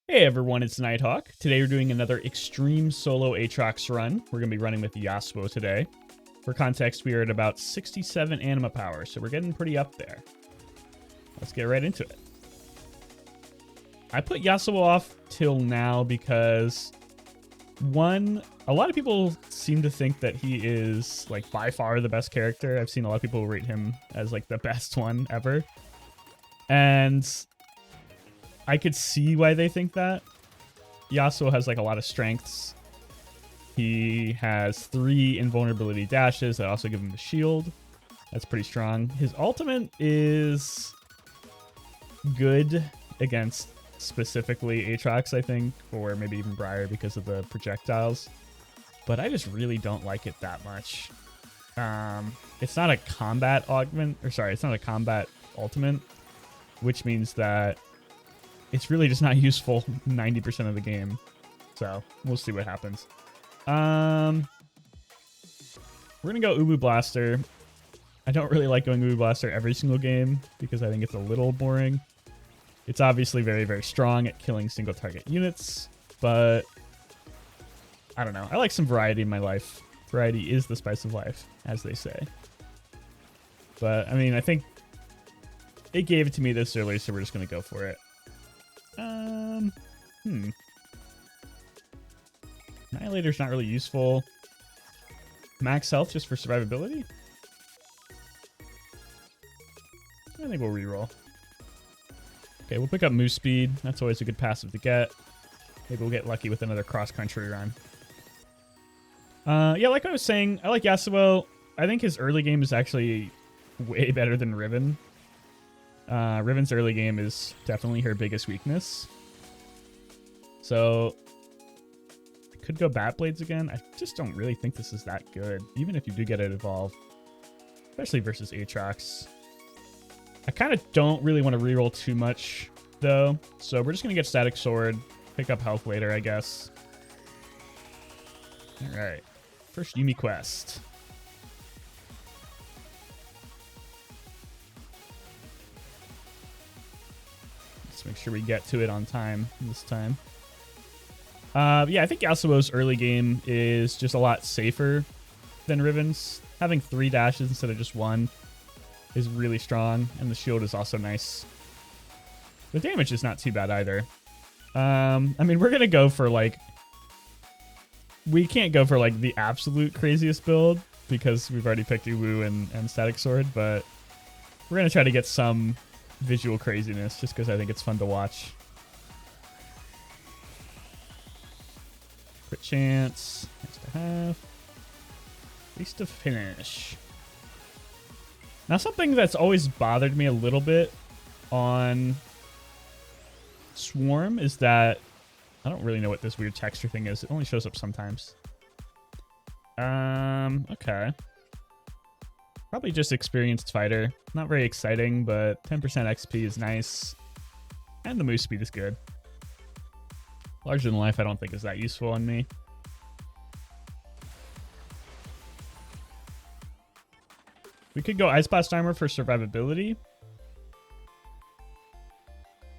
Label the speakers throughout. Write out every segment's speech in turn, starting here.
Speaker 1: Hey everyone, it's Nighthawk. Today we're doing another extreme solo Aatrox run. We're going to be running with Yasuo today. For context, we are at about 67 anima power, so we're getting pretty up there. Let's get right into it. I put Yasuo off till now because, one, a lot of people seem to think that he is like by far the best character. I've seen a lot of people rate him as like the best one ever. And I could see why they think that. Yasuo has like a lot of strengths. He has 3 invulnerability dashes that also give him the shield. That's pretty strong. His ultimate is good against specifically Aatrox, I think, or maybe even Briar because of the projectiles. But I just really don't like it that much. It's not a combat augment, or sorry, it's not a combat ultimate, which means that it's really just not useful 90% of the game. So we'll see what happens. We're gonna go Ubu Blaster. I don't really like going Ubu Blaster every single game because I think it's a little boring. It's obviously very, very strong at killing single target units, but I don't know. I like some variety in my life. Variety is the spice of life, as they say. But I mean, I think it gave it to me this early, so we're just gonna go for it. Annihilator's not really useful. Max health just for survivability? I think we'll reroll. Okay, we'll pick up Moose Speed. That's always a good passive to get. Maybe we'll get lucky with another cross-country run. Yeah, like I was saying, I like Yasuo. I think his early game is actually way better than Riven. Riven's early game is definitely her biggest weakness. So I could go Bat Blades again. I just don't really think this is that good, even if you do get it evolved, especially versus Aatrox. I kind of don't really want to reroll too much, though, so we're just going to get Static Sword, pick up health later, I guess. All right, first Yuumi quest. Let's make sure we get to it on time this time. Yeah, I think Yasuo's early game is just a lot safer than Riven's. Having 3 dashes instead of just 1 is really strong, and the shield is also nice. The damage is not too bad either. I mean, we're gonna go for like... We can't go for like the absolute craziest build because we've already picked Uwu and Static Sword, but we're gonna try to get some visual craziness just because I think it's fun to watch. Crit chance, next to half, race to finish. Now, something that's always bothered me a little bit on Swarm is that I don't really know what this weird texture thing is. It only shows up sometimes. Okay. Probably just experienced fighter. Not very exciting, but 10% XP is nice. And the move speed is good. Larger than life, I don't think is that useful on me. We could go Ice Blast Armor for survivability.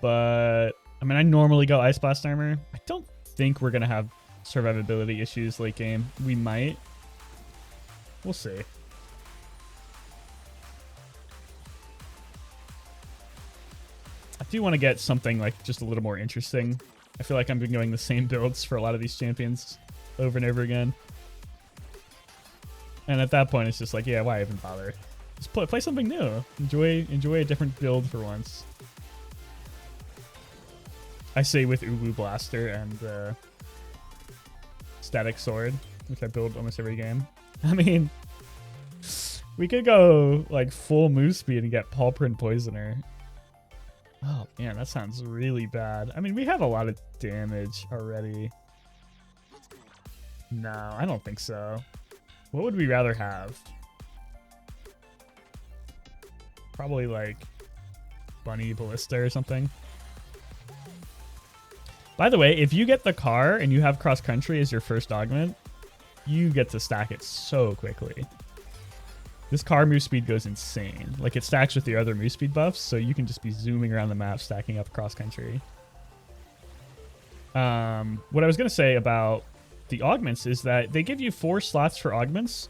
Speaker 1: But, I mean, I normally go Ice Blast Armor. I don't think we're going to have survivability issues late game. We might. We'll see. I do want to get something like just a little more interesting. I feel like I've been going the same builds for a lot of these champions over and over again. And at that point, it's just like, yeah, why even bother? Just play something new. Enjoy a different build for once. I say with Ubu Blaster and Static Sword, which I build almost every game. I mean, we could go like full move speed and get Paulprint Poisoner. Oh man, that sounds really bad. I mean, we have a lot of damage already. No, I don't think so. What would we rather have? Probably like Bunny Ballista or something. By the way, if you get the car and you have cross country as your first augment, you get to stack it so quickly. This car move speed goes insane. Like, it stacks with the other move speed buffs, so you can just be zooming around the map, stacking up cross country. What I was going to say about the augments is that they give you 4 slots for augments,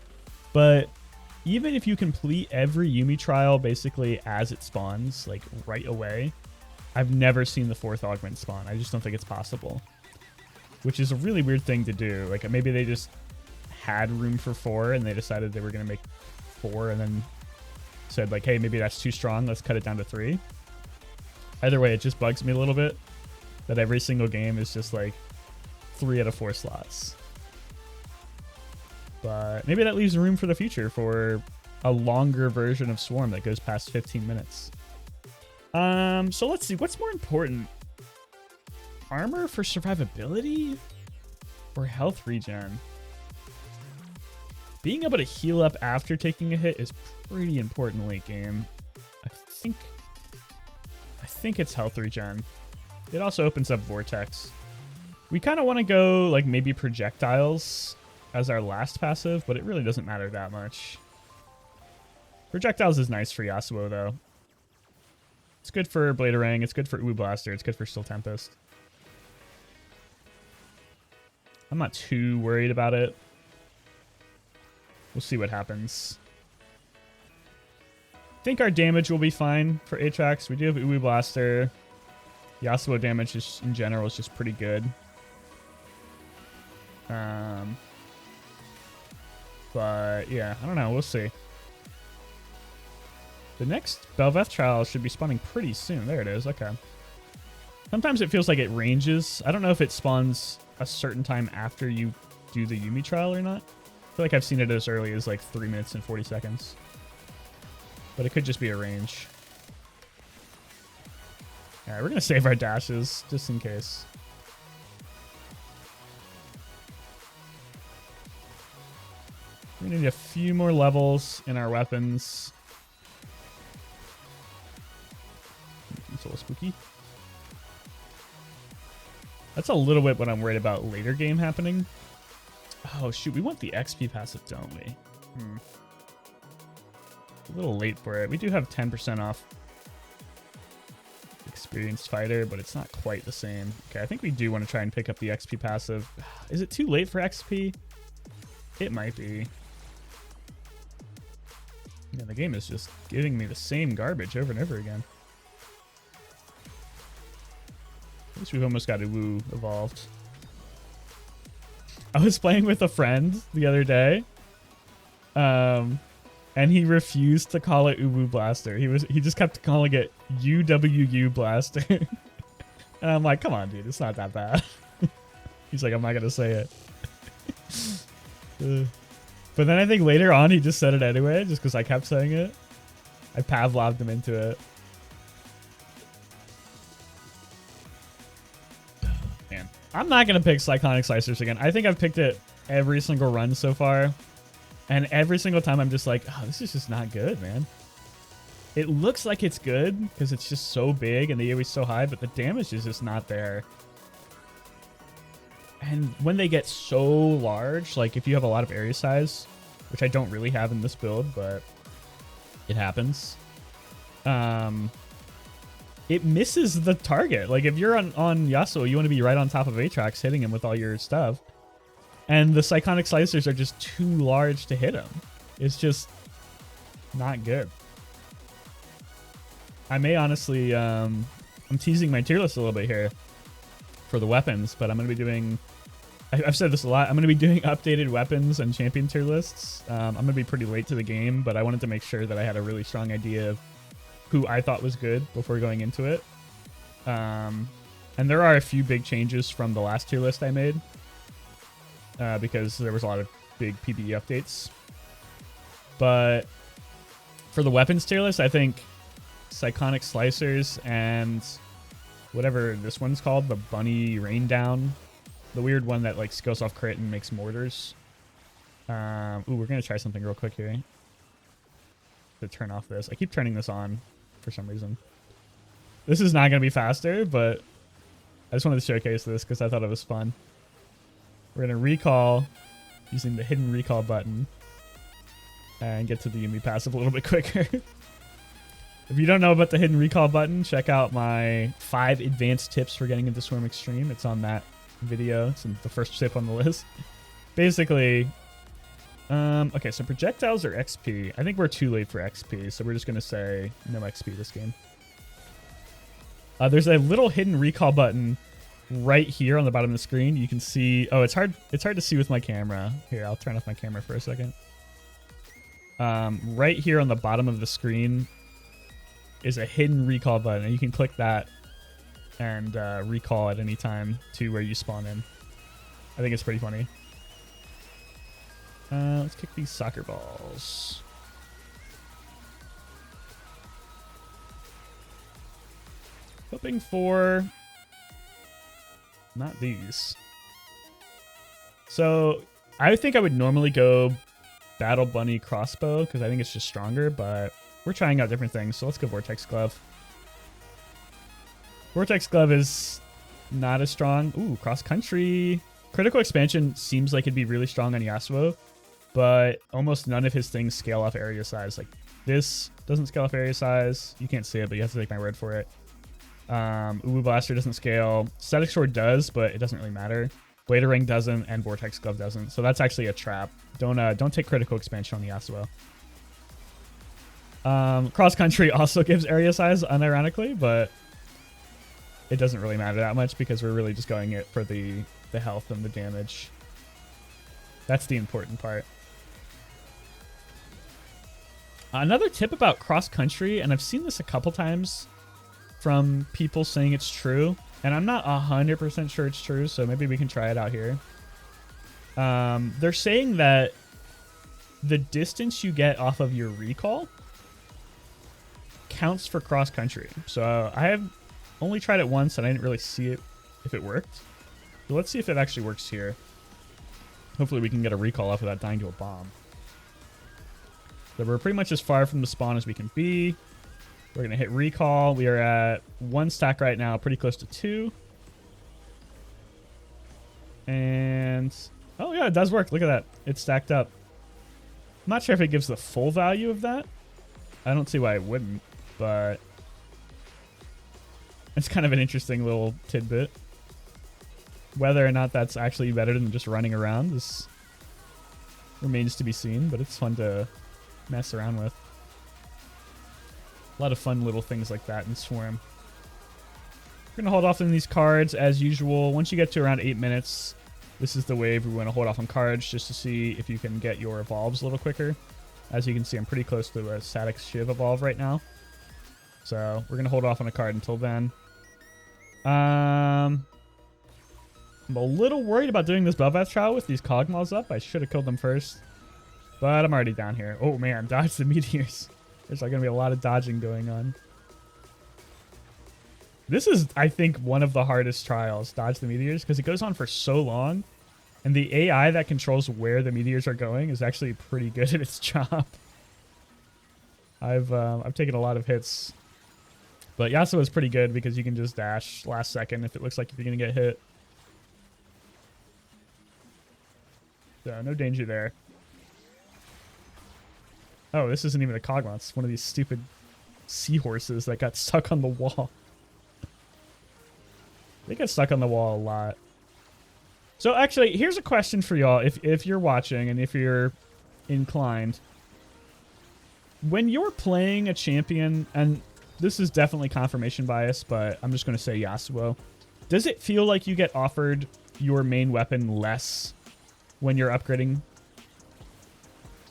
Speaker 1: but even if you complete every Yuumi trial basically as it spawns, like right away, I've never seen the 4th augment spawn. I just don't think it's possible, which is a really weird thing to do. Like maybe they just had room for 4 and they decided they were going to make 4 and then said like, hey, maybe that's too strong. Let's cut it down to 3. Either way, it just bugs me a little bit that every single game is just like 3 out of 4 slots. But maybe that leaves room for the future for a longer version of Swarm that goes past 15 minutes. So let's see. What's more important? Armor for survivability or health regen? Being able to heal up after taking a hit is pretty important late game. I think it's health regen. It also opens up Vortex. We kind of want to go like maybe projectiles as our last passive, but it really doesn't matter that much. Projectiles is nice for Yasuo though. It's good for Bladerang, it's good for Uwu Blaster, it's good for Still Tempest. I'm not too worried about it. We'll see what happens. I think our damage will be fine for Aatrox. We do have Uwu Blaster. Yasuo damage is, in general is just pretty good. But yeah, I don't know. We'll see. The next Bel'Veth trial should be spawning pretty soon. There it is. Okay. Sometimes it feels like it ranges. I don't know if it spawns a certain time after you do the Yuumi trial or not. I feel like I've seen it as early as like 3 minutes and 40 seconds. But it could just be a range. Alright, we're going to save our dashes just in case. We need a few more levels in our weapons. It's a little spooky. That's a little bit what I'm worried about later game happening. Oh shoot, we want the XP passive, don't we? A little late for it. We do have 10% off Experienced Fighter, but it's not quite the same. Okay, I think we do want to try and pick up the XP passive. Is it too late for XP? It might be. Yeah, the game is just giving me the same garbage over and over again. At least we've almost got Uwu evolved. I was playing with a friend the other day, and he refused to call it Uwu Blaster. He just kept calling it UWU Blaster. And I'm like, come on, dude, it's not that bad. He's like, I'm not gonna say it. But then I think later on he just said it anyway, just because I kept saying it. I Pavloved him into it. Man, I'm not gonna pick Cyclonic Slicers again. I think I've picked it every single run so far. And every single time I'm just like, oh, this is just not good, man. It looks like it's good because it's just so big and the AoE is so high, but the damage is just not there. And when they get so large, like if you have a lot of area size, which I don't really have in this build, but it happens, it misses the target. Like if you're on Yasuo, you want to be right on top of Aatrox hitting him with all your stuff. And the Cyclonic Slicers are just too large to hit him. It's just not good. I may honestly, I'm teasing my tier list a little bit here for the weapons, but I'm going to be doing, I've said this a lot, I'm going to be doing updated weapons and champion tier lists. I'm going to be pretty late to the game, but I wanted to make sure that I had a really strong idea of who I thought was good before going into it. And there are a few big changes from the last tier list I made. Because there was a lot of big PvE updates. But for the weapons tier list, I think Cyclonic Slicers and whatever this one's called, the Bunny Rain Down, the weird one that like goes off crit and makes mortars. Ooh, we're gonna try something real quick here to turn off this. I keep turning this on for some reason. This is not gonna be faster, but I just wanted to showcase this because I thought it was fun. We're going to recall using the hidden recall button and get to the Yuumi passive a little bit quicker. If you don't know about the hidden recall button, check out my 5 advanced tips for getting into Swarm Extreme. It's on that video. It's the first tip on the list. Basically, okay, so projectiles are XP. I think we're too late for XP, so we're just going to say no XP this game. There's a little hidden recall button right here on the bottom of the screen. You can see, oh, it's hard to see with my camera. Here, I'll turn off my camera for a second. Right here on the bottom of the screen is a hidden recall button, and you can click that and recall at any time to where you spawn in. I think it's pretty funny. Let's kick these soccer balls. Hoping for not these. So I think I would normally go Battle Bunny crossbow because I think it's just stronger, but we're trying out different things. So let's go Vortex Glove. Vortex Glove is not as strong. Ooh, cross country. Critical expansion seems like it'd be really strong on Yasuo, but almost none of his things scale off area size. Like this doesn't scale off area size. You can't see it, but you have to take my word for it. Uwu Blaster doesn't scale. Static Sword does, but it doesn't really matter. Blader Ring doesn't, and Vortex Glove doesn't. So that's actually a trap. Don't take critical expansion on Yasuo. Cross Country also gives area size, unironically, but it doesn't really matter that much because we're really just going it for the health and the damage. That's the important part. Another tip about Cross Country, and I've seen this a couple times from people saying it's true, and I'm not 100% sure it's true, so maybe we can try it out here. They're saying that the distance you get off of your recall counts for cross country. So I have only tried it once, and I didn't really see it if it worked. So let's see if it actually works here. Hopefully we can get a recall off of that dying to a bomb. So we're pretty much as far from the spawn as we can be. We're going to hit recall. We are at 1 stack right now, pretty close to 2. And, oh yeah, it does work. Look at that. It's stacked up. I'm not sure if it gives the full value of that. I don't see why it wouldn't, but it's kind of an interesting little tidbit. Whether or not that's actually better than just running around, this remains to be seen, but it's fun to mess around with. A lot of fun little things like that in Swarm. We're going to hold off on these cards as usual. Once you get to around 8 minutes, this is the wave we want to hold off on cards just to see if you can get your evolves a little quicker. As you can see, I'm pretty close to a static Shiv evolve right now. So we're going to hold off on a card until then. I'm a little worried about doing this Bel'Veth trial with these Cogmals up. I should have killed them first. But I'm already down here. Oh man, dodge the meteors. There's like going to be a lot of dodging going on. This is, I think, one of the hardest trials, dodge the meteors, because it goes on for so long. And the AI that controls where the meteors are going is actually pretty good at its job. I've taken a lot of hits. But Yasuo is pretty good because you can just dash last second if it looks like you're going to get hit. So no danger there. Oh, this isn't even a Cogmon. It's one of these stupid seahorses that got stuck on the wall. They get stuck on the wall a lot. So actually, here's a question for y'all. If you're watching and if you're inclined. When you're playing a champion, and this is definitely confirmation bias, but I'm just going to say Yasuo. Does it feel like you get offered your main weapon less when you're upgrading?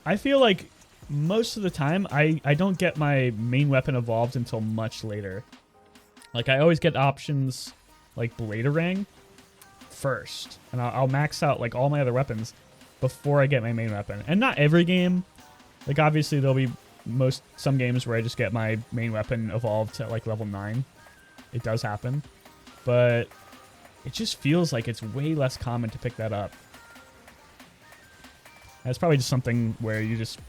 Speaker 1: I feel like most of the time, I don't get my main weapon evolved until much later. Like, I always get options like Bladerang first. And I'll max out, like, all my other weapons before I get my main weapon. And not every game. Like, obviously, there'll be some games where I just get my main weapon evolved to, like, level 9. It does happen. But it just feels like it's way less common to pick that up. And it's probably just something where you just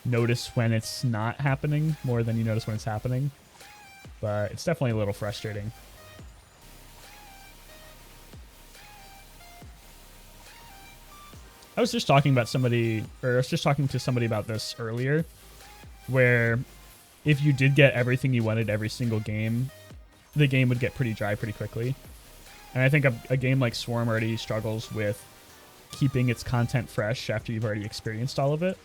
Speaker 1: notice when it's not happening more than you notice when it's happening. But it's definitely a little frustrating. I was just talking to somebody about this earlier, where if you did get everything you wanted every single game, the game would get pretty dry pretty quickly. And I think a game like Swarm already struggles with keeping its content fresh after you've already experienced all of it.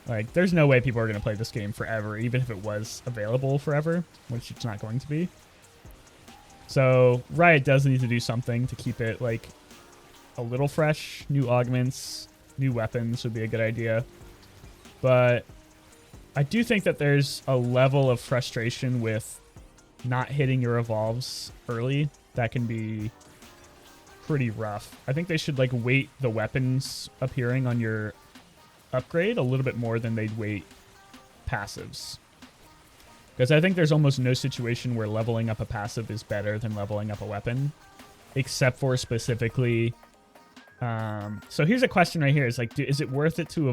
Speaker 1: Like, there's no way people are going to play this game forever, even if it was available forever, which it's not going to be. So Riot does need to do something to keep it, like, a little fresh. New augments, new weapons would be a good idea. But I do think that there's a level of frustration with not hitting your evolves early that can be pretty rough. I think they should, like, weight the weapons appearing on your upgrade a little bit more than they'd weight passives. Because I think there's almost no situation where leveling up a passive is better than leveling up a weapon, except for specifically. So here's a question right here: is like, is it worth it to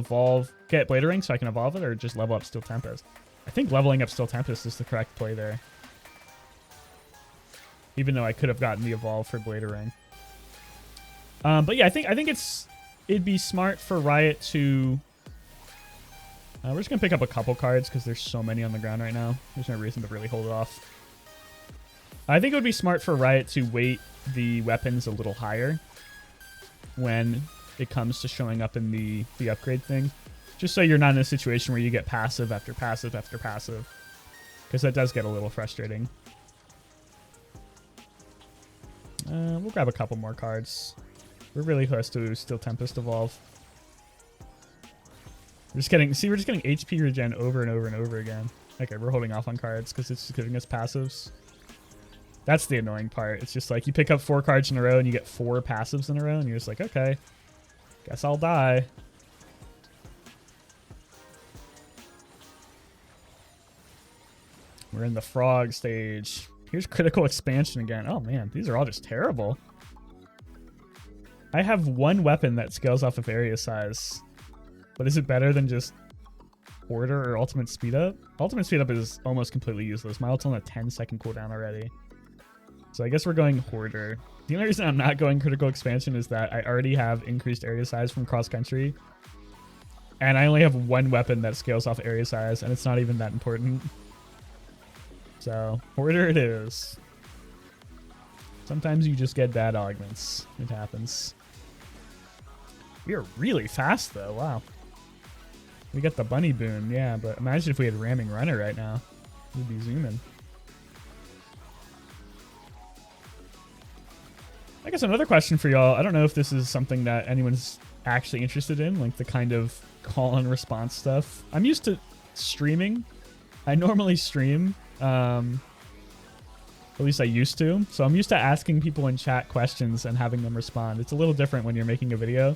Speaker 1: get Blader Ring so I can evolve it, or just level up Steel Tempest? I think leveling up Steel Tempest is the correct play there. Even though I could have gotten the evolve for Blader Ring. But yeah, I think it'd be smart for Riot to. We're just going to pick up a couple cards because there's so many on the ground right now. There's no reason to really hold it off. I think it would be smart for Riot to weight the weapons a little higher when it comes to showing up in the upgrade thing. Just so you're not in a situation where you get passive after passive after passive. Because that does get a little frustrating. We'll grab a couple more cards. We're really close to Steel Tempest evolve. We're just getting HP regen over and over and over again. Okay, we're holding off on cards because it's just giving us passives. That's the annoying part. It's just like you pick up 4 cards in a row and you get 4 passives in a row and you're just like, okay, guess I'll die. We're in the frog stage. Here's critical expansion again. Oh man, these are all just terrible. I have one weapon that scales off of area size. But is it better than just Hoarder or Ultimate Speed Up? Ultimate Speed Up is almost completely useless. My ult's on a 10-second cooldown already. So I guess we're going Hoarder. The only reason I'm not going Critical Expansion is that I already have increased area size from Cross Country. And I only have one weapon that scales off area size, and it's not even that important. So, Hoarder it is. Sometimes you just get bad augments. It happens. We are really fast, though. Wow. We got the bunny boon, yeah, but imagine if we had Ramming Runner right now. We'd be zooming. I guess another question for y'all. I don't know if this is something that anyone's actually interested in, like the kind of call and response stuff. I'm used to streaming. I normally stream. At least I used to. So I'm used to asking people in chat questions and having them respond. It's a little different when you're making a video.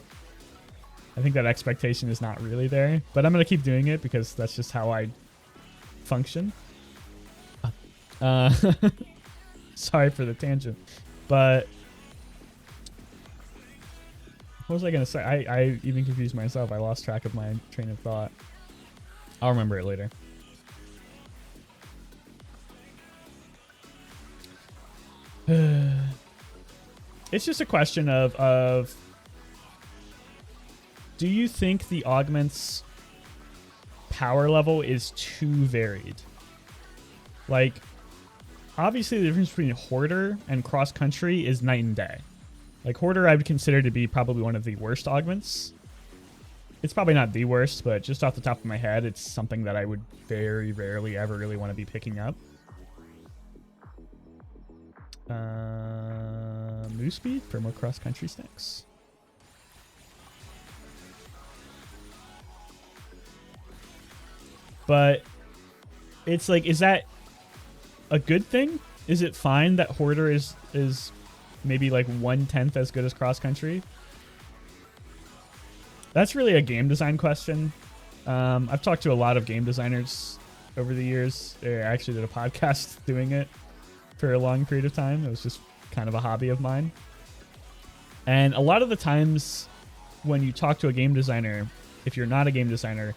Speaker 1: I think that expectation is not really there, but I'm going to keep doing it because that's just how I function. Sorry for the tangent, but what was I going to say? I even confused myself. I lost track of my train of thought. I'll remember it later. It's just a question of do you think the augment's power level is too varied? Like, obviously the difference between Hoarder and Cross Country is night and day. Like, Hoarder I would consider to be probably one of the worst augments. It's probably not the worst, but just off the top of my head, it's something that I would very rarely ever really want to be picking up. Move speed for more Cross Country sticks. But it's like, is that a good thing? Is it fine that Hoarder is maybe like 1/10 as good as Cross Country? That's really a game design question. I've talked to a lot of game designers over the years. I actually did a podcast doing it for a long period of time. It was just kind of a hobby of mine. And a lot of the times when you talk to a game designer, if you're not a game designer,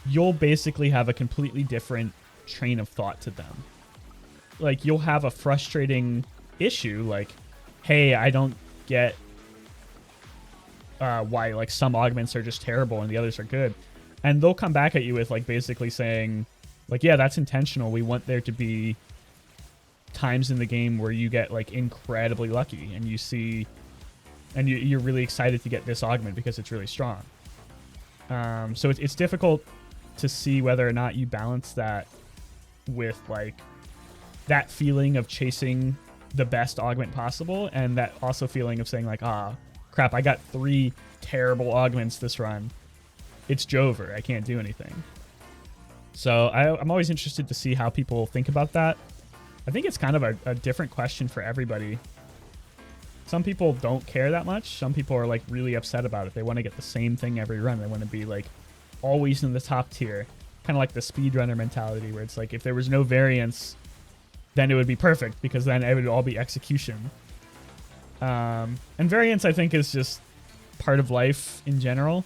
Speaker 1: you'll basically have a completely different train of thought to them. Like, you'll have a frustrating issue like, hey, I don't get why like some augments are just terrible and the others are good. And they'll come back at you with like basically saying like, yeah, that's intentional. We want there to be times in the game where you get like incredibly lucky and you see, and you're really excited to get this augment because it's really strong. So it's difficult to see whether or not you balance that with like that feeling of chasing the best augment possible, and that also feeling of saying like, ah, crap, I got 3 terrible augments this run. It's Jover. I can't do anything. So I'm always interested to see how people think about that. I think it's kind of a different question for everybody. Some people don't care that much. Some people are like really upset about it. They want to get the same thing every run. They want to be like always in the top tier. Kind of like the speedrunner mentality where it's like if there was no variance, then it would be perfect because then it would all be execution. And variance, I think, is just part of life in general.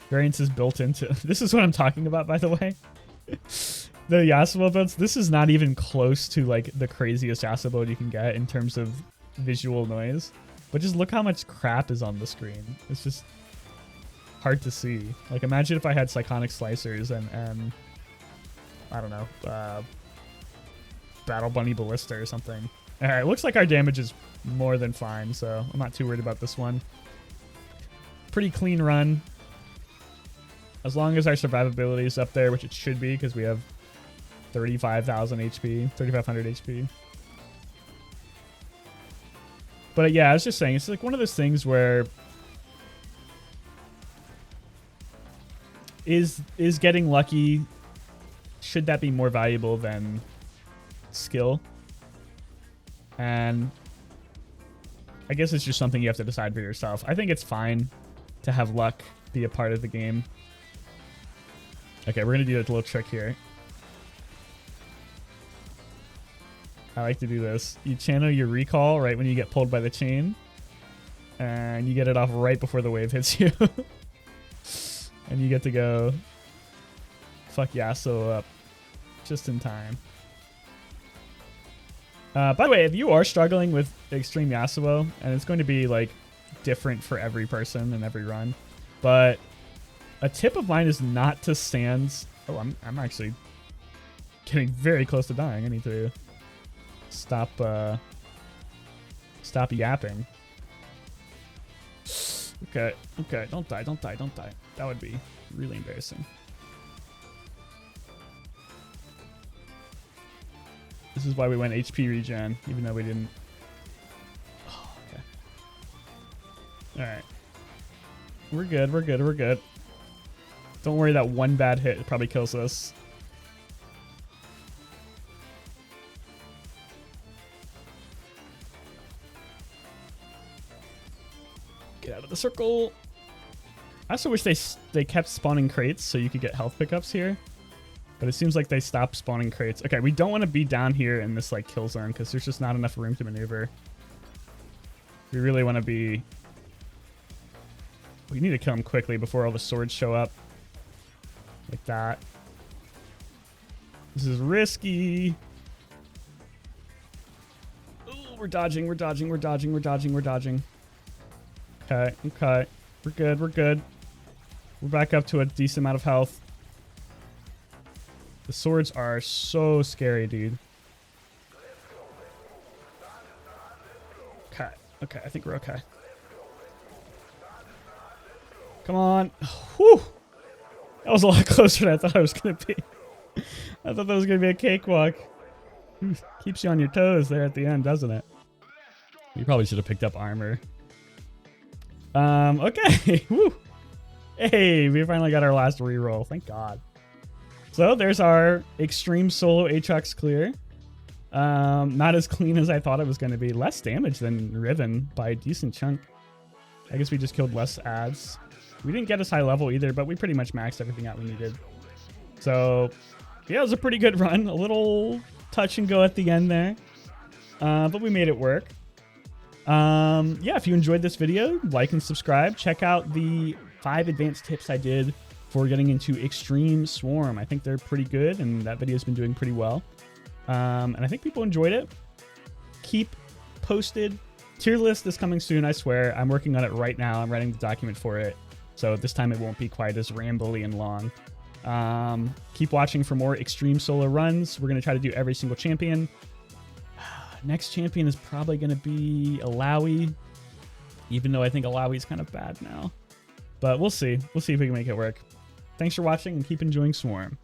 Speaker 1: Variance is built into... This is what I'm talking about, by the way. The Yasuo builds. This is not even close to like the craziest Yasuo build you can get in terms of visual noise. But just look how much crap is on the screen. It's just hard to see. Like, imagine if I had Psychonic Slicers and I don't know, Battle Bunny Ballista or something. Alright, looks like our damage is more than fine, so I'm not too worried about this one. Pretty clean run. As long as our survivability is up there, which it should be, because we have 35,000 HP, 3,500 HP. But yeah, I was just saying, it's like one of those things where is getting lucky, should that be more valuable than skill? And I guess it's just something you have to decide for yourself. I think it's fine to have luck be a part of the game. Okay, we're gonna do a little trick here. I like to do this. You channel your recall right when you get pulled by the chain, and you get it off right before the wave hits you. And you get to go fuck Yasuo up just in time. By the way, if you are struggling with Extreme Yasuo, and it's going to be like different for every person and every run, but a tip of mine is not to stand. Oh, I'm actually getting very close to dying. I need to stop yapping. Okay, don't die. That would be really embarrassing. This is why we went HP regen, even though we didn't. Oh, okay. Alright. We're good. Don't worry, that one bad hit probably kills us. Get out of the circle. I also wish they kept spawning crates so you could get health pickups here. But it seems like they stopped spawning crates. Okay, we don't want to be down here in this like kill zone because there's just not enough room to maneuver. We really want to be... We need to kill him quickly before all the swords show up. Like that. This is risky. Ooh, we're dodging. Okay. We're good. We're back up to a decent amount of health. The swords are so scary, dude. Okay, I think we're okay. Come on. Whew. That was a lot closer than I thought it was going to be. I thought that was going to be a cakewalk. Keeps you on your toes there at the end, doesn't it? You probably should have picked up armor. Okay. Woo. Hey, we finally got our last reroll. Thank God. So there's our extreme solo Aatrox clear. Not as clean as I thought it was going to be. Less damage than Riven by a decent chunk. I guess we just killed less ads. We didn't get as high level either, but we pretty much maxed everything out we needed. So yeah, it was a pretty good run. A little touch and go at the end there. But we made it work. Yeah, if you enjoyed this video, like and subscribe. Check out the 5 advanced tips I did for getting into Extreme Swarm. I think they're pretty good, and that video's been doing pretty well. And I think people enjoyed it. Keep posted. Tier list is coming soon, I swear. I'm working on it right now. I'm writing the document for it. So this time it won't be quite as rambly and long. Keep watching for more Extreme Solo runs. We're going to try to do every single champion. Next champion is probably going to be Alawi, even though I think Alawi is kind of bad now. But we'll see. We'll see if we can make it work. Thanks for watching and keep enjoying Swarm.